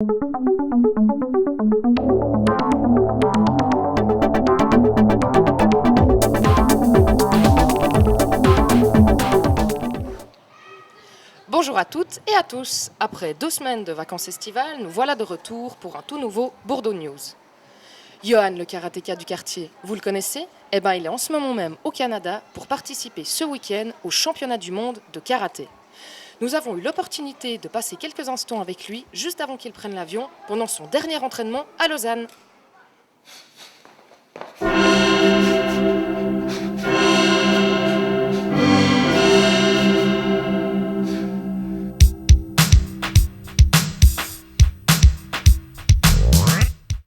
Bonjour à toutes et à tous. Après 2 semaines de vacances estivales, nous voilà de retour pour un tout nouveau Bordeaux News. Johan, le karatéka du quartier, vous le connaissez ? Eh bien, il est en ce moment même au Canada pour participer ce week-end au championnat du monde de karaté. Nous avons eu l'opportunité de passer quelques instants avec lui juste avant qu'il prenne l'avion pendant son dernier entraînement à Lausanne.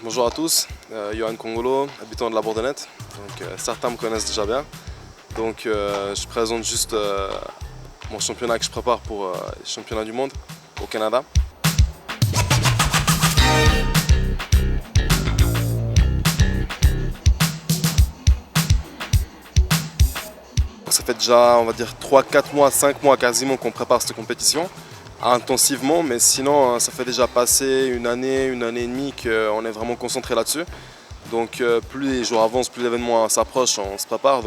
Bonjour à tous, Johan Congolo, habitant de la Bourdonnette. Certains me connaissent déjà bien. Je présente juste mon championnat que je prépare pour les championnats du monde au Canada. Ça fait déjà, on va dire, 3, 4 mois, 5 mois quasiment qu'on prépare cette compétition. Intensivement, mais sinon ça fait déjà passer une année et demie qu'on est vraiment concentré là-dessus. Donc plus les jours avancent, plus l'événement s'approche, on se prépare.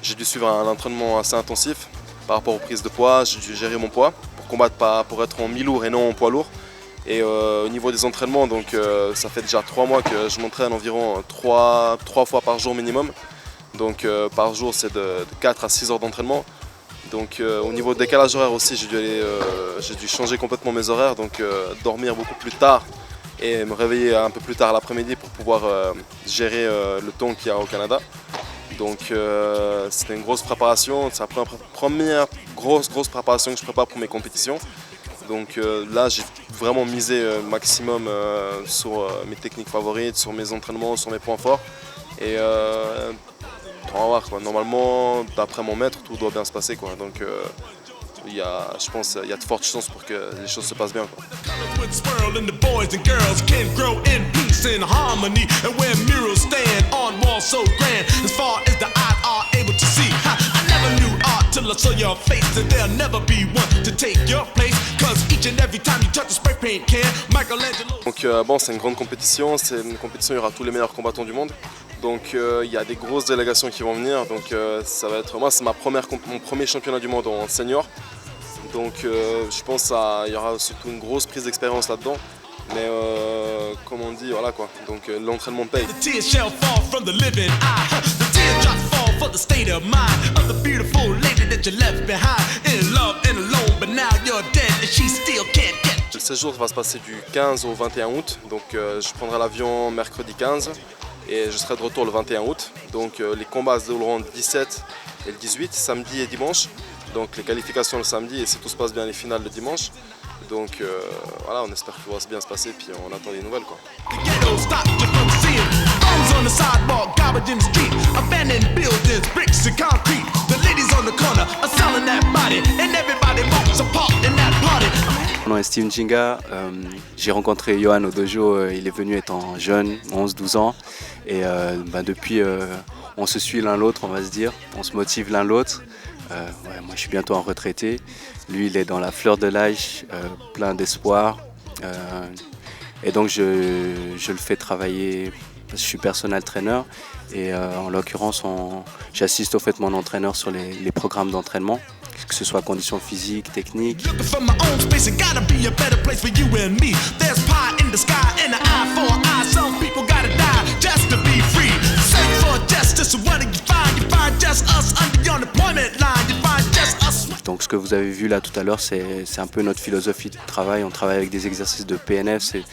J'ai dû suivre un entraînement assez intensif par rapport aux prises de poids. J'ai dû gérer mon poids pour combattre, pour être en mi-lourd et non en poids lourd. Et au niveau des entraînements, ça fait déjà 3 mois que je m'entraîne environ 3 fois par jour minimum. Par jour c'est de 4 à 6 heures d'entraînement. Au niveau de décalage horaire aussi, j'ai dû changer complètement mes horaires, dormir beaucoup plus tard et me réveiller un peu plus tard l'après-midi pour pouvoir gérer le temps qu'il y a au Canada. C'était une grosse préparation, c'est la première grosse préparation que je prépare pour mes compétitions. Là j'ai vraiment misé maximum sur mes techniques favorites, sur mes entraînements, sur mes points forts. On va voir, quoi. Normalement, d'après mon maître, tout doit bien se passer, quoi. Je pense qu'il y a de fortes chances pour que les choses se passent bien, quoi. C'est une grande compétition, c'est une compétition où il y aura tous les meilleurs combattants du monde. Il y a des grosses délégations qui vont venir. Ça va être, moi c'est mon premier championnat du monde en senior. Je pense qu'il y aura surtout une grosse prise d'expérience là-dedans. Mais comme on dit, voilà quoi. L'entraînement paye. Le séjour va se passer du 15 au 21 août. Je prendrai l'avion mercredi 15 et je serai de retour le 21 août. Les combats se dérouleront le 17 et le 18, samedi et dimanche. Les qualifications le samedi et si tout se passe bien les finales le dimanche. Voilà, on espère que tout va bien se passer puis on attend des nouvelles, quoi. Mon nom est Steven Jinga, j'ai rencontré Johan au dojo, il est venu étant jeune, 11-12 ans. Et depuis, on se suit l'un l'autre, on va se dire, on se motive l'un l'autre. Moi je suis bientôt en retraité, lui il est dans la fleur de l'âge, plein d'espoir. Et donc je le fais travailler, parce que je suis personal trainer. Et en l'occurrence, j'assiste au fait mon entraîneur sur les programmes d'entraînement, que ce soit conditions physiques, techniques. Donc ce que vous avez vu là tout à l'heure, c'est un peu notre philosophie de travail. On travaille avec des exercices de PNF, c'est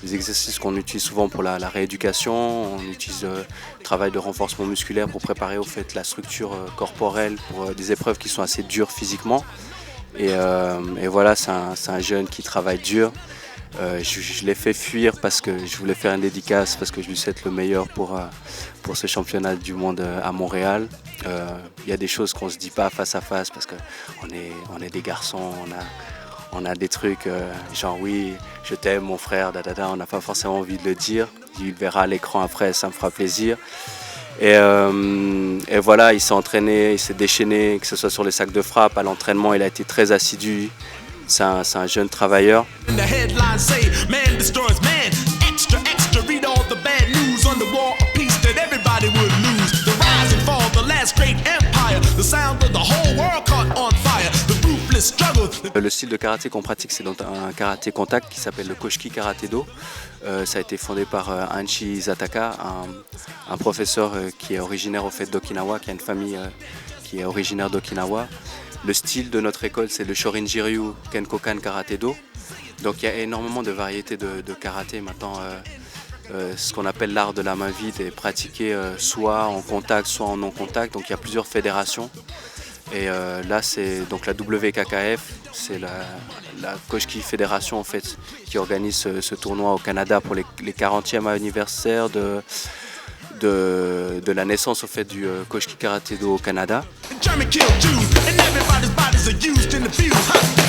des exercices qu'on utilise souvent pour la rééducation. On utilise le travail de renforcement musculaire pour préparer au fait la structure corporelle pour des épreuves qui sont assez dures physiquement. Et voilà, c'est un jeune qui travaille dur. Je l'ai fait fuir parce que je voulais faire une dédicace, parce que je lui souhaite le meilleur pour ce championnat du monde à Montréal. Il y a des choses qu'on ne se dit pas face à face parce qu'on est des garçons, on a des trucs genre oui, je t'aime mon frère, on n'a pas forcément envie de le dire. Il verra à l'écran après, ça me fera plaisir. Et voilà, il s'est entraîné, il s'est déchaîné, que ce soit sur les sacs de frappe, à l'entraînement, il a été très assidu. C'est un jeune travailleur. And the headlines say, man destroys man. Extra, extra, read all the bad news on the war of peace that everybody would lose. The rise and fall, the last great empire. The sound of the whole world caught on fire. The ruthless struggle. Le style de karaté qu'on pratique, c'est donc un karaté contact qui s'appelle le Koshiki Karaté Do. Ça a été fondé par Anchi Zataka, un professeur qui est originaire au fait d'Okinawa, qui a une famille qui est originaire d'Okinawa. Le style de notre école, c'est le Shorin-Jiryu Kenkokan Karaté Do. Donc il y a énormément de variétés de karaté maintenant. Ce qu'on appelle l'art de la main vide est pratiqué soit en contact, soit en non contact. Donc il y a plusieurs fédérations. Et là, c'est donc la WKKF, c'est la Koshiki Fédération en fait, qui organise ce tournoi au Canada pour les 40e anniversaire de la naissance au fait du Koshiki Karaté Do au Canada. German kill Jews, and everybody's bodies are used in the fuse.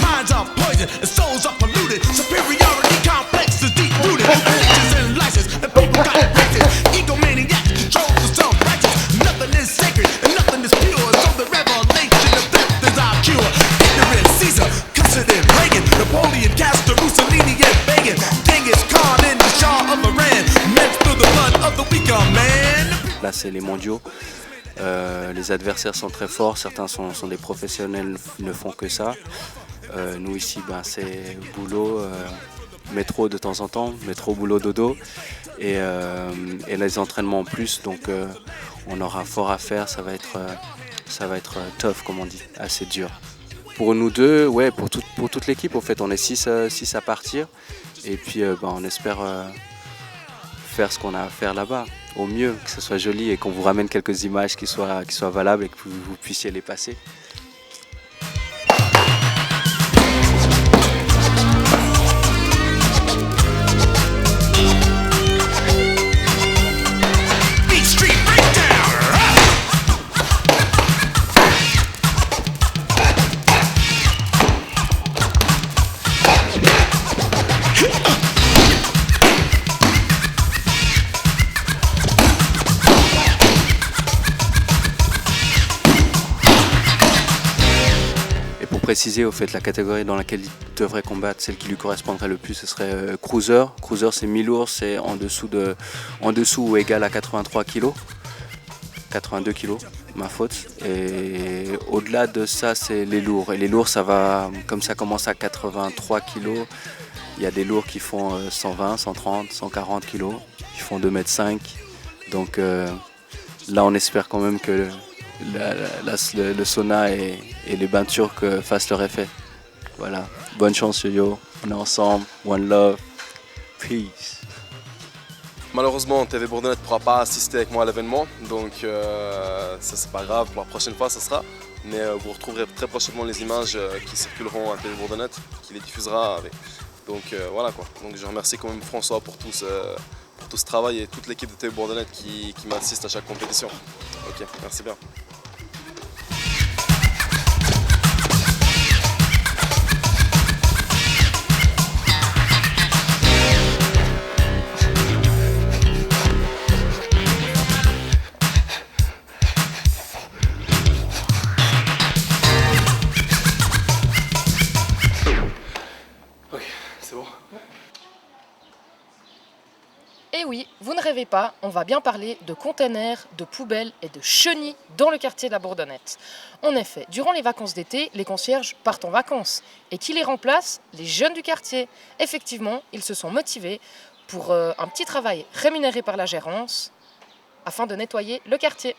Minds are poisoned, and souls are polluted. Superiority complex is deep rooted. Religions and license, and people got racist. Egomaniacs control the self-righteous. Nothing is sacred, and nothing is pure. So the revelation of death is our cure. Ignorant Caesar, Custody, Reagan, Napoleon, Castro, Mussolini, and Reagan. Genghis Khan and the Shah of Iran. Men through the blood of the weaker man. Là, c'est les mondiaux. Les adversaires sont très forts, certains sont des professionnels, ne font que ça. Nous ici, c'est boulot, métro de temps en temps, métro, boulot, dodo, et les entraînements en plus. Donc on aura fort à faire, ça va être tough comme on dit, assez dur. Pour nous deux, ouais, pour toute l'équipe, au fait, on est 6 à partir, et puis on espère faire ce qu'on a à faire là-bas. Au mieux, que ce soit joli et qu'on vous ramène quelques images qui soient valables et que vous puissiez les passer. Préciser au fait la catégorie dans laquelle il devrait combattre, celle qui lui correspondrait le plus, ce serait cruiser. Cruiser, c'est mi-lourd, c'est en dessous ou égal à 83 kg. 82 kg, ma faute. Et au-delà de ça, c'est les lourds. Et les lourds, ça va, comme ça commence à 83 kg, il y a des lourds qui font 120, 130, 140 kg, qui font 2,5 m. Donc là, on espère quand même que le sauna et les bains turcs fassent leur effet. Voilà. Bonne chance, Yo. On est ensemble. One love. Peace. Malheureusement, TV Bourdonnais ne pourra pas assister avec moi à l'événement, donc ça c'est pas grave, pour la prochaine fois ça sera. Mais vous retrouverez très prochainement les images qui circuleront à TV Bourdonnais, qui les diffusera avec. Donc voilà quoi. Donc je remercie quand même François pour tout ce travail et toute l'équipe de TV Bourdonnais qui m'assiste à chaque compétition. Ok, merci bien. Et oui, vous ne rêvez pas, on va bien parler de containers, de poubelles et de chenilles dans le quartier de la Bourdonnette. En effet, durant les vacances d'été, les concierges partent en vacances. Et qui les remplace? Les jeunes du quartier. Effectivement, ils se sont motivés pour un petit travail rémunéré par la gérance afin de nettoyer le quartier.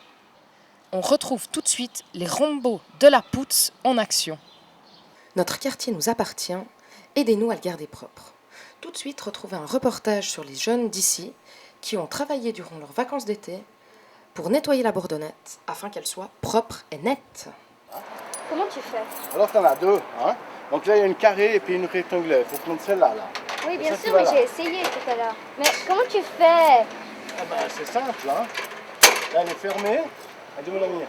On retrouve tout de suite les rombos de la Pouts en action. Notre quartier nous appartient, aidez-nous à le garder propre. Tout de suite, retrouvez un reportage sur les jeunes d'ici qui ont travaillé durant leurs vacances d'été pour nettoyer la Bourdonnette afin qu'elle soit propre et nette. Comment tu fais? Alors, tu en as deux. Hein? Donc là, il y a une carrée et puis une rectangulaire. Il faut prendre celle-là. Là. Oui, bien ça, sûr, mais j'ai essayé tout à l'heure. Mais comment tu fais? Ah ben, c'est simple. Hein? Là, elle est fermée. Elle doit la venir.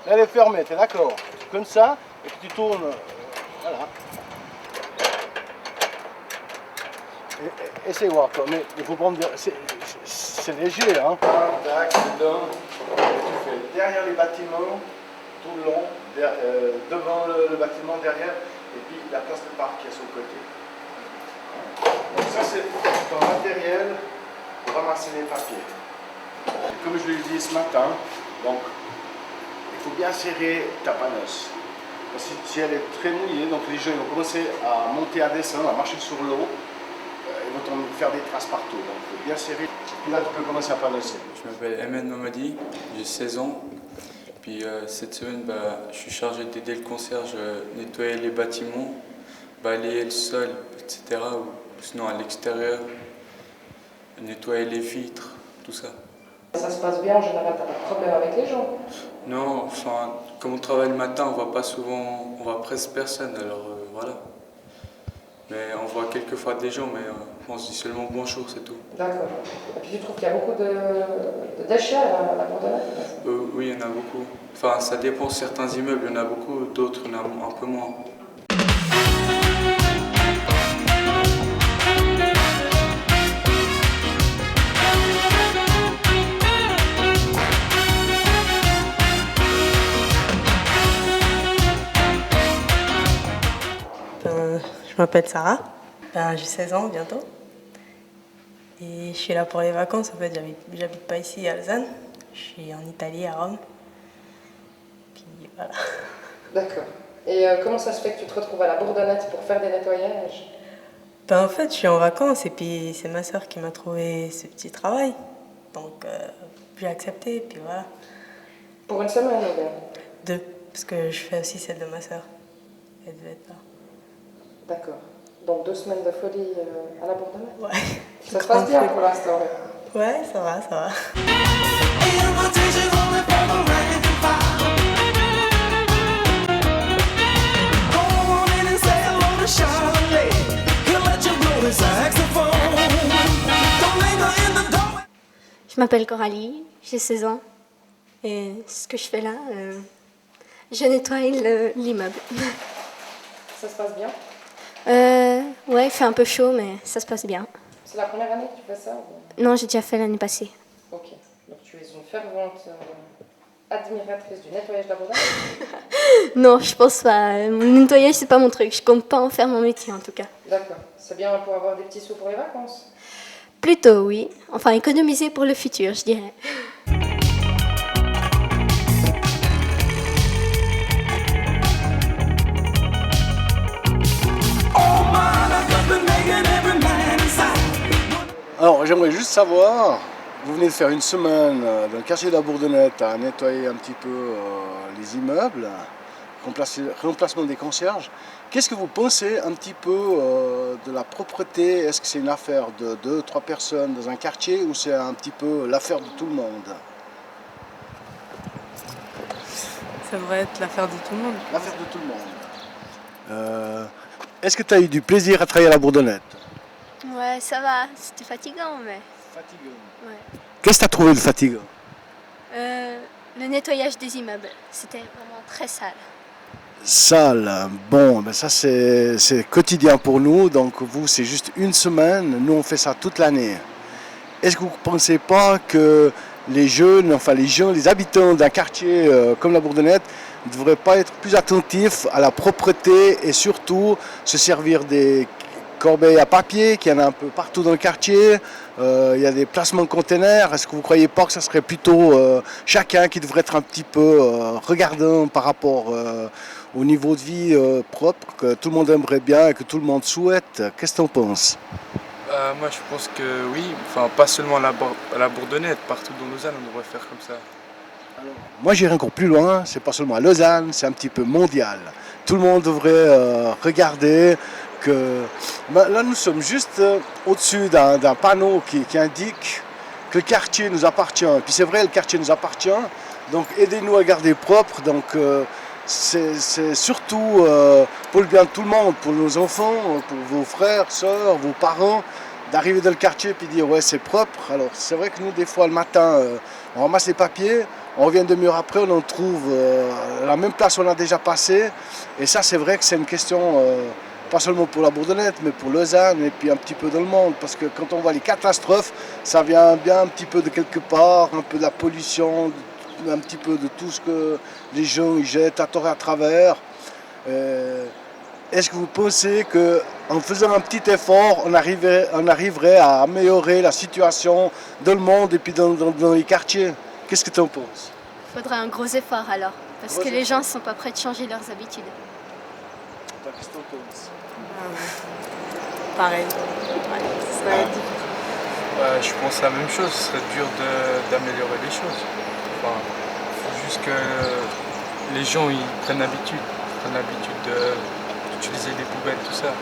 Là, elle est fermée, tu es d'accord? Comme ça, et puis tu tournes. Voilà. Essaye de voir, quoi. Mais il faut prendre. C'est léger, hein. Tac, dedans. Tu fais derrière les bâtiments, tout le long, devant le bâtiment, derrière, et puis la place de parc qui est sur le côté. Donc ça c'est ton matériel pour ramasser les papiers. Comme je l'ai dit ce matin, donc il faut bien serrer ta panosse. Parce que si elle est très mouillée, donc les gens vont commencer à monter, à descendre, à marcher sur l'eau, ils vont faire des traces partout. Donc il faut bien serrer. Puis là tu peux commencer à panosser. Je m'appelle Ahmed Mamadi, j'ai 16 ans. Puis cette semaine, je suis chargé d'aider le concierge nettoyer les bâtiments, balayer le sol, etc. Ou sinon à l'extérieur, nettoyer les vitres, tout ça. Ça se passe bien en général, t'as pas de problème avec les gens? Non, enfin, comme on travaille le matin, on voit pas souvent, on voit presque personne, alors voilà. Mais on voit quelques fois des gens, mais on se dit seulement bonjour, c'est tout. D'accord. Et puis tu trouves qu'il y a beaucoup de déchets à la Bourdonnette? Oui, il y en a beaucoup. Enfin, ça dépend, certains immeubles, il y en a beaucoup, d'autres, il y en a un peu moins. Je m'appelle Sarah, j'ai 16 ans bientôt. Et je suis là pour les vacances. En fait, j'habite pas ici à Lausanne, je suis en Italie, à Rome. Puis voilà. D'accord. Et comment ça se fait que tu te retrouves à la Bourdonnette pour faire des nettoyages? En fait, je suis en vacances et puis c'est ma soeur qui m'a trouvé ce petit travail. Donc j'ai accepté et puis voilà. Pour une semaine ou bien? 2, parce que je fais aussi celle de ma soeur. Elle devait être là. D'accord. Donc 2 semaines de folie à la Bourdonnette? Ouais. Ça se passe bien pour l'instant? Ouais, ça va, ça va. Je m'appelle Coralie, j'ai 16 ans. Et ce que je fais là, je nettoie l'immeuble. Ça se passe bien? Ouais, il fait un peu chaud, mais ça se passe bien. C'est la première année que tu fais ça ou... Non, j'ai déjà fait l'année passée. Ok. Donc tu es une fervente admiratrice du nettoyage de la Bourdonnette? Non, je pense pas. Mon nettoyage, c'est pas mon truc. Je compte pas en faire mon métier, en tout cas. D'accord. C'est bien pour avoir des petits sous pour les vacances? Plutôt, oui. Enfin, économiser pour le futur, je dirais. Alors j'aimerais juste savoir, vous venez de faire une semaine dans le quartier de la Bourdonnette à nettoyer un petit peu les immeubles, remplacement des concierges. Qu'est-ce que vous pensez un petit peu de la propreté? Est-ce que c'est une affaire de 2-3 personnes dans un quartier ou c'est un petit peu l'affaire de tout le monde? Ça devrait être l'affaire de tout le monde. L'affaire de tout le monde. Est-ce que tu as eu du plaisir à travailler à la Bourdonnette? Ouais, ça va. C'était fatigant, mais... Fatigant. Ouais. Qu'est-ce que tu as trouvé de fatigant? Le nettoyage des immeubles, c'était vraiment très sale. Sale, bon, ben ça c'est quotidien pour nous, donc vous c'est juste une semaine, nous on fait ça toute l'année. Est-ce que vous ne pensez pas que les jeunes, enfin les gens, les habitants d'un quartier comme la Bourdonnette ne devraient pas être plus attentifs à la propreté et surtout se servir des corbeilles à papier, qu'il y en a un peu partout dans le quartier, il y a des placements de containers. Est-ce que vous ne croyez pas que ça serait plutôt chacun qui devrait être un petit peu regardant par rapport au niveau de vie propre, que tout le monde aimerait bien et que tout le monde souhaite? Qu'est-ce que tu en penses? Moi je pense que oui, enfin pas seulement à la Bourdonnette, partout dans Lausanne on devrait faire comme ça. Moi j'irai encore plus loin, c'est pas seulement à Lausanne, c'est un petit peu mondial. Tout le monde devrait regarder que... là nous sommes juste au-dessus d'un panneau qui indique que le quartier nous appartient. Et puis c'est vrai, le quartier nous appartient, donc aidez-nous à garder propre. Donc c'est surtout pour le bien de tout le monde, pour nos enfants, pour vos frères, sœurs, vos parents, d'arriver dans le quartier et dire ouais c'est propre. Alors c'est vrai que nous des fois le matin on ramasse les papiers, on revient une demi-heure après, on en trouve à la même place où on a déjà passé. Et ça c'est vrai que c'est une question pas seulement pour la Bourdonnette, mais pour Lausanne et puis un petit peu dans le monde. Parce que quand on voit les catastrophes, ça vient bien un petit peu de quelque part, un peu de la pollution, un petit peu de tout ce que les gens y jettent à tort et à travers. est-ce que vous pensez qu'en faisant un petit effort, on arriverait à améliorer la situation dans le monde et puis dans les quartiers? Qu'est-ce que tu en penses? Il faudrait un gros effort alors, parce que les gens ne sont pas prêts de changer leurs habitudes. Qu'est-ce que tu en penses? Pareil. Ouais, ce serait difficile. Je pense la même chose, ce serait dur d'améliorer les choses. Enfin, faut juste que les gens ils prennent l'habitude d'utiliser des poubelles, tout ça.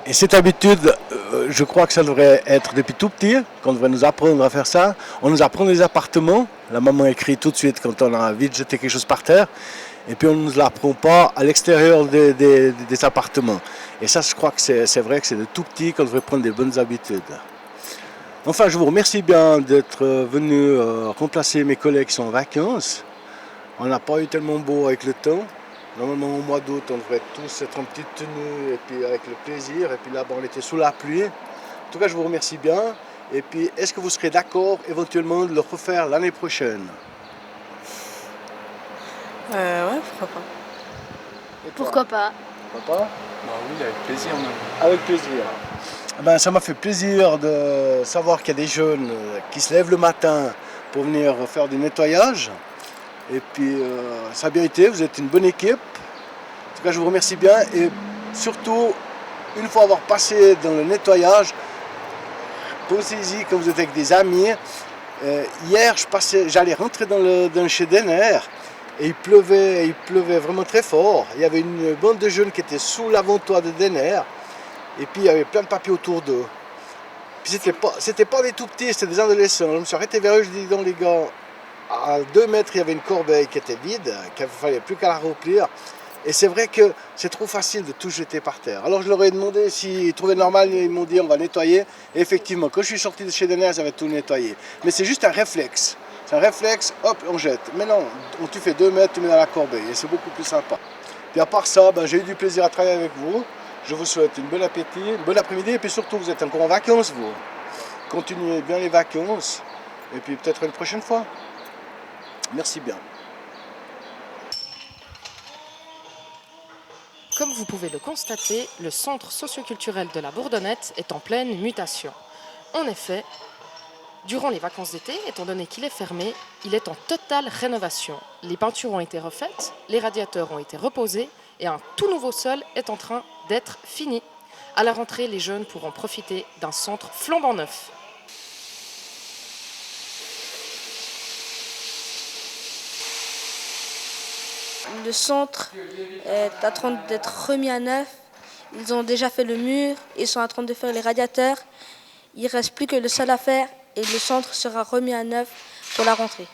Et cette habitude, je crois que ça devrait être depuis tout petit, qu'on devrait nous apprendre à faire ça. On nous apprend les appartements. La maman écrit tout de suite quand on a vite jeté quelque chose par terre. Et puis on ne nous l'apprend pas à l'extérieur des appartements. Et ça, je crois que c'est vrai que c'est de tout petit qu'on devrait prendre des bonnes habitudes. Enfin, je vous remercie bien d'être venu remplacer mes collègues qui sont en vacances. On n'a pas eu tellement beau avec le temps. Normalement, au mois d'août, on devrait tous être en petite tenue et puis avec le plaisir. Et puis là, on était sous la pluie. En tout cas, je vous remercie bien. Et puis, est-ce que vous serez d'accord éventuellement de le refaire l'année prochaine? Ouais, pourquoi pas. Pourquoi pas? Pourquoi pas? Bah oui, avec plaisir même. Avec plaisir. Ben, ça m'a fait plaisir de savoir qu'il y a des jeunes qui se lèvent le matin pour venir faire du nettoyage. Et puis, ça a bien été, vous êtes une bonne équipe. En tout cas, je vous remercie bien. Et surtout, une fois avoir passé dans le nettoyage, pensez-y quand vous êtes avec des amis. Hier, j'allais rentrer dans le chez Denner et il pleuvait vraiment très fort. Il y avait une bande de jeunes qui étaient sous l'avant-toit de Denner. Et puis, il y avait plein de papiers autour d'eux. Puis, c'était pas des tout petits, c'était des adolescents. Je me suis arrêté vers eux, je dis donc les gars, à 2 mètres, il y avait une corbeille qui était vide, qu'il ne fallait plus qu'à la remplir. Et c'est vrai que c'est trop facile de tout jeter par terre. Alors je leur ai demandé s'ils trouvaient normal, ils m'ont dit on va nettoyer. Et effectivement, quand je suis sorti de chez Denner, j'avais tout nettoyé. Mais c'est juste un réflexe. C'est un réflexe, hop, on jette. Mais non, tu fais 2 mètres, tu mets dans la corbeille. Et c'est beaucoup plus sympa. Puis à part ça, j'ai eu du plaisir à travailler avec vous. Je vous souhaite une bonne appétit, une bonne après-midi. Et puis surtout, vous êtes encore en vacances, vous. Continuez bien les vacances. Et puis peut-être une prochaine fois. Merci bien. Comme vous pouvez le constater, le centre socioculturel de la Bourdonnette est en pleine mutation. En effet, durant les vacances d'été, étant donné qu'il est fermé, il est en totale rénovation. Les peintures ont été refaites, les radiateurs ont été reposés et un tout nouveau sol est en train d'être fini. À la rentrée, les jeunes pourront profiter d'un centre flambant neuf. Le centre est en train d'être remis à neuf. Ils ont déjà fait le mur, ils sont en train de faire les radiateurs. Il ne reste plus que le sol à faire et le centre sera remis à neuf pour la rentrée.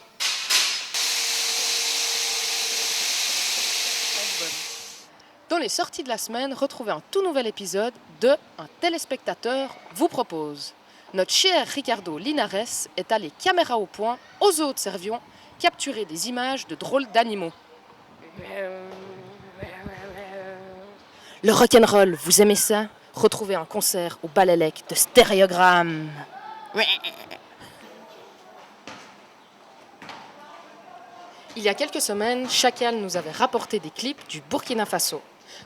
Dans les sorties de la semaine, retrouvez un tout nouvel épisode de Un téléspectateur vous propose. Notre cher Ricardo Linares est allé caméra au point au zoo de Servion capturer des images de drôles d'animaux. Le rock'n'roll, vous aimez ça? Retrouvez un concert au Balélec de Stéréogramme. Il y a quelques semaines, Chacal nous avait rapporté des clips du Burkina Faso.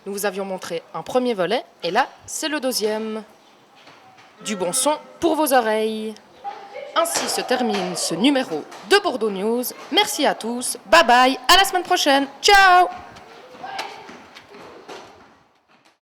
Nous vous avions montré un premier volet, et là, c'est le deuxième. Du bon son pour vos oreilles. Ainsi se termine ce numéro de Bordeaux News. Merci à tous, bye bye, à la semaine prochaine, ciao!